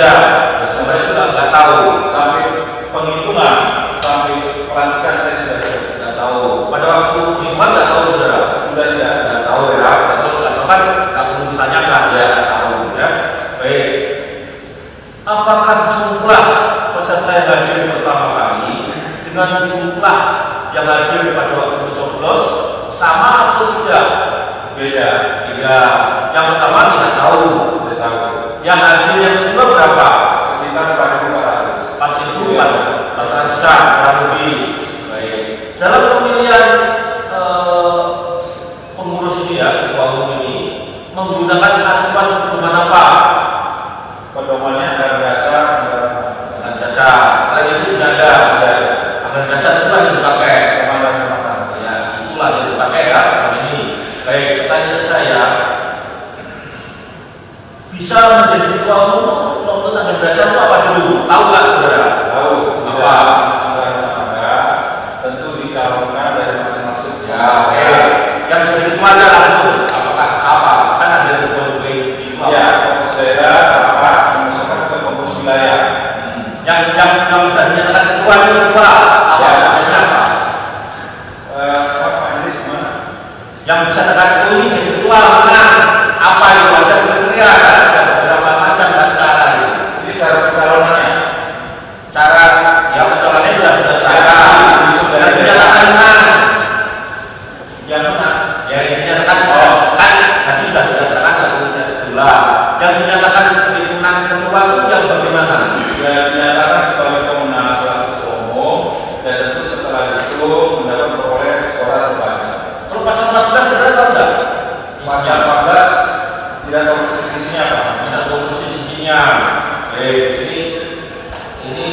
ada, saya sudah nggak tahu. Sampai penghitungan, sampai pelantikan saya sudah nggak tahu. Pada waktu penghitungan nggak tahu saudara, sudah tidak nggak tahu ya. Kalau kan nggak perlu ditanyakan ya, tahu ya. Baik. Apakah jumlah peserta yang hadir pertama kali dengan jumlah yang hadir pada waktu mencoblos sama atau tidak? Beda. Yang pertama tidak tahu. Yang hadir yang kedua berapa? Sekitar 4.400-an kurang lebih. Baik. Dalam pemilihan pengurus ini ya, ketua umum ini menggunakan acuan pedoman apa? Pedomannya anggaran dasar. Selain itu tidak ada. Anggaran dasar itulah yang dipakai. Ya, itulah yang dipakai ya ini. Baik, pertanyaan saya, bisa menjadi ketua umum menurut anggaran dasar itu apa dulu? Tahu nggak saudara? Tahu. Apa? Anggaran tentu dicalonkan dari masing-masing. Ya, oke. Yang jadi ketua ada langsung. Apakah apa? Kan ada ketua umum itu. Ya, pengurus daerah, rapat, mengusulkan ke pengurus wilayah. Yang bisa dinyatakan ketua itu ketua. Apa? Maksudnya apa? Pak Andri gimana? Yang bisa dikatakan ini jadi ketua mana? Apa itu ada kriteria? Ada beberapa macam dan cara itu. Ini cara pencalonannya. Cara ya pencalonannya sudah cara. Sudah dinyatakan mana? Yang mana? Ya yang dinyatakan kan tadi sudah dikatakan nggak perlu saya ulang. Yang dinyatakan sebagai pemenang ketua itu yang bagaimana? Yang dinyatakan sebagai pemenang selaku ketua umum dan tentu setelah itu mendapat peroleh suara terbanyak. Kalau pasal 14 sudah tahu nggak? Pasal 14 tidak tahu posisinya apa? Tidak tahu posisinya. Ini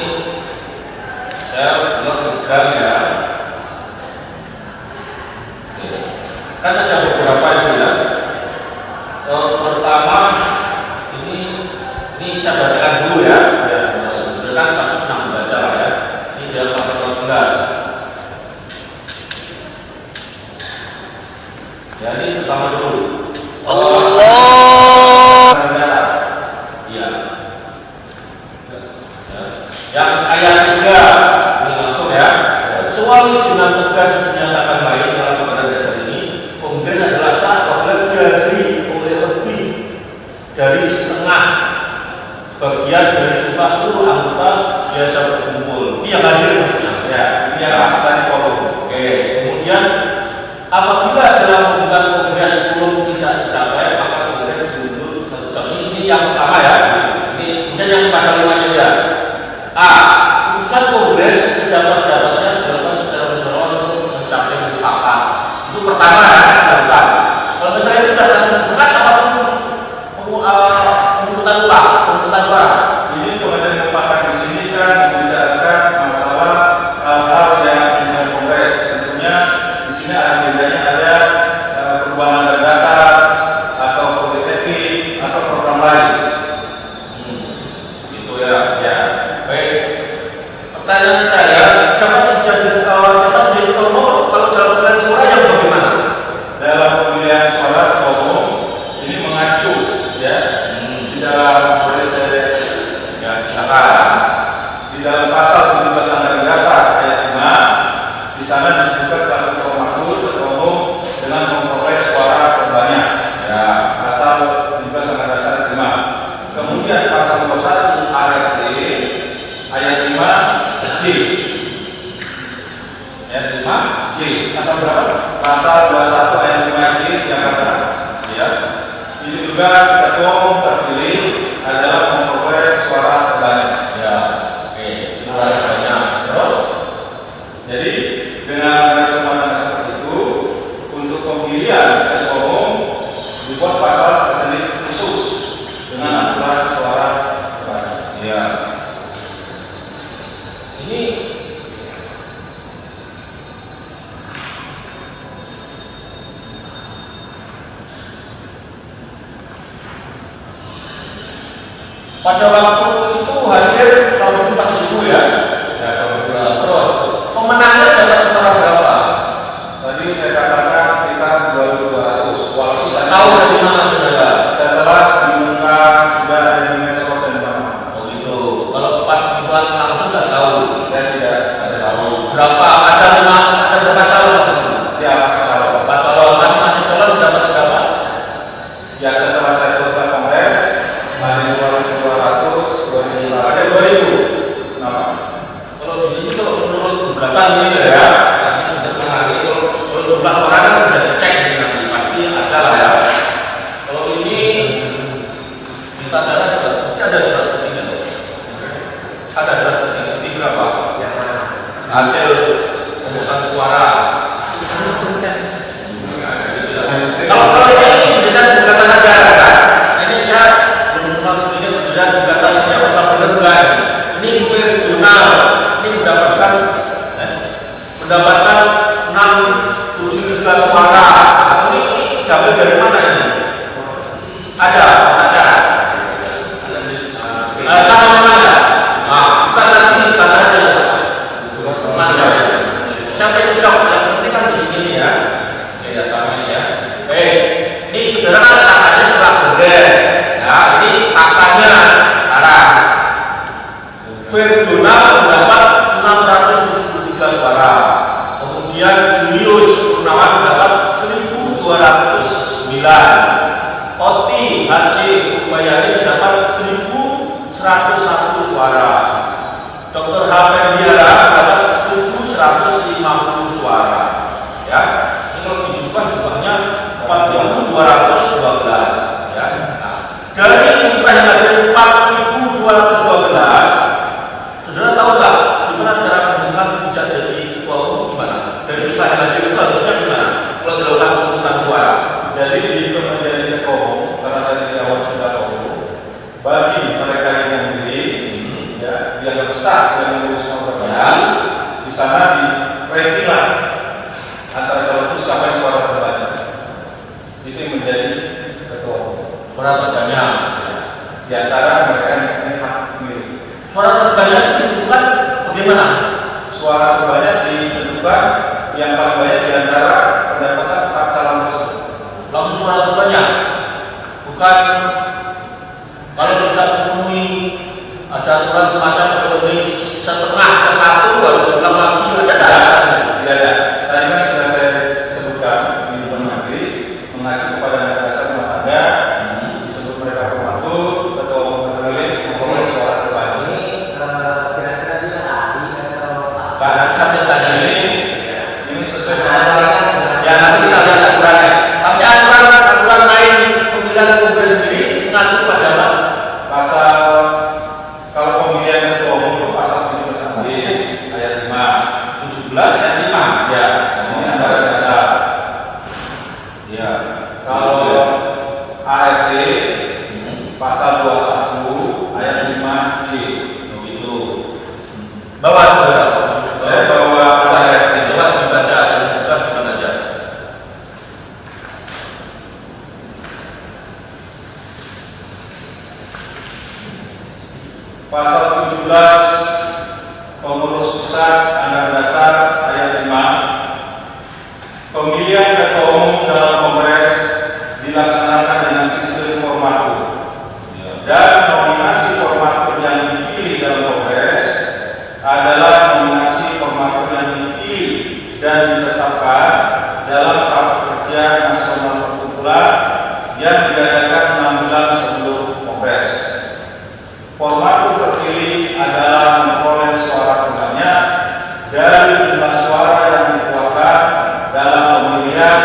saya belum pegang ya. Kan ada beberapa itu ya. Pertama ini saya bacakan dulu ya. Sudah kan kasus pernah membaca lah ya. Ini dalam pasal 18. Ya ini pertama dulu. Allah. Iya. Yang ayat 3 ini langsung ya. Kecuali dengan tegas dinyatakan baik dalam anggaran dasar ini, kongres adalah sah apabila dihadiri oleh lebih dari setengah bagian dari jumlah seluruh anggota biasa berkumpul. Ini yang hadir maksudnya. Ya, ini yang tadi kolom. Oke. Kemudian apabila dalam pembukaan kongres belum tidak dicapai, maka kongres diundur 1 jam. Ini yang pertama ya. Ini kemudian yang pasal 5 ya. A. Putusan kongres sedapat-dapatnya dilakukan secara bersamaan untuk mencapai mufakat. Itu pertama ya. Dilakukan. Kalau misalnya itu sudah mufakat, apapun pengurutan ulang, pengurutan suara. Ini kemudian mufakat di sini kan membicarakan masalah hal-hal yang dengan kongres. Tentunya di sini agendanya ada perubahan anggaran dasar atau politik atau program lain. Gitu ya. Baik. Pertanyaan saya, dapat menjadi ketua umum kalau dalam pemilihan suara yang bagaimana? Dalam pemilihan suara ketua umum ini mengacu ya di dalam boleh saya ya silakan di dalam pasal 17 anggaran dasar ayat 5 di sana disebutkan satu ketua umum dengan memperoleh suara terbanyak ya pasal 17 anggaran dasar 5. Kemudian pasal 21 ayat 5 J ayat 5 J pasal berapa? Pasal 21 ayat 5 J Jakarta ya. Ini juga ketua umum terpilih adalah memperoleh suara terbanyak ya. Oke, suara terbanyak. Terus jadi dengan kesempatan seperti itu untuk pemilihan ketua umum dibuat pasal tersendiri khusus dengan aturan suara terbanyak ya. Ini pada waktu itu hadir tahun 4000 ya. Ya, terus pemenangnya dapat setara berapa? Tadi saya katakan sekitar 2.200. Walaupun saya tahu dari mana saudara. Setelah diumumkan sudah ada di medsos dan mana. Oh Ada statistik berapa? Hasil pemungutan suara. Kalau ini berdasarkan gugatan negara kan? Ini saya belum ini berdasarkan gugatan ini apa benar enggak? Ini virtual, ini mendapatkan 6,7 juta suara. Ini dapat dari mana ini? Ada. Sama mana? Bukan nanti katanya. Mana? Siapa yang jawab? Yang penting kan di sini ya. Ya sama ini ya. Ini saudara kan katanya setelah beres. Ya, ini faktanya. Sekarang Verduna mendapat 673 suara. Kemudian Julius Purnawan mendapat 1.209. Oti Haji Ubayani mendapat 1.101 suara. Dr. Hapendiara mendapat 1.150 suara. Ya, kalau dijumlah jumlahnya 4.212. Ya. Nah, dari jumlah yang ada 4.212, saudara tahu nggak gimana cara pemilihan bisa jadi ketua umum gimana? Dari jumlah yang ada itu harusnya gimana? Kalau dilakukan pemungutan suara. Jadi di menjadi ketua umum, karena saya tidak awal sudah umum, bagi mereka yang memilih, ya, yang besar yang mengurus nomor di sana di ranking antara kalau itu siapa yang suara terbanyak, itu yang menjadi ketua umum. Suara terbanyak Di antara mereka yang memilih hak pilih. Suara terbanyak ditentukan bagaimana? Suara terbanyak ditentukan yang paling banyak di antara pendapatan hak calon tersebut. Langsung suara terbanyak, bukan kalau tidak memenuhi ada aturan semacam memenuhi setengah ke 1 harus ulang lagi, ada Tidak ada. Tadi kan sudah saya sebutkan di depan majelis mengacu kepada dasar rumah tangga, disebut mereka pembantu, ketua umum terpilih, memperoleh suara terbanyak. Kira-kira dia ahli atau bahkan sampai tadi Ini sesuai masalah. ya nanti kita lihat aturannya. Tapi aturan lain pemilihan kongres sendiri mengacu pada apa? Pasal kalau pemilihan ketua umum itu pasal 17 ayat 5. 17 ayat 5. Ya, ini antara dasar. Ya. Kalau ART pasal 21 ayat 5G. Begitu. Bawa saudara. Saya bawa ART. Coba dibaca ayat 17 gimana aja. Pasal 17 pengurus pusat anggaran dasar ayat 5. Pemilihan ketua umum dalam kongres dilaksanakan dengan sistem formatur dan nominasi formatur yang dipilih dalam kongres adalah nominasi formatur yang dipilih dan ditetapkan dalam rapat kerja nasional perkumpulan yang diadakan 6 bulan sebelum kongres. Formatur terpilih adalah memperoleh suara terbanyak dari jumlah suara yang dikeluarkan dalam pemilihan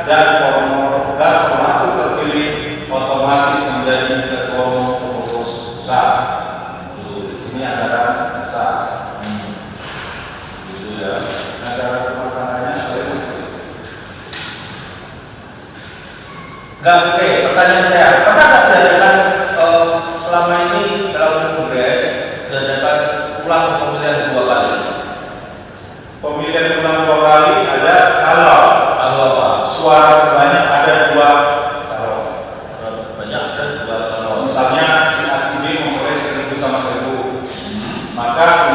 dan formatur terpilih otomatis menjadi ketua umum pengurus pusat. Ini anggaran besar. Gitu ya. Anggaran rumah tangganya Nah, oke, pertanyaan saya, pernah nggak diadakan selama ini dalam kongres diadakan ulang pemilihan 2 kali? pemilihan ulang 2 kali ada kalau apa? suara terbanyak ada 2 calon. Banyak ada 2 calon. Misalnya si A si B memperoleh 1.000 sama 1.000, maka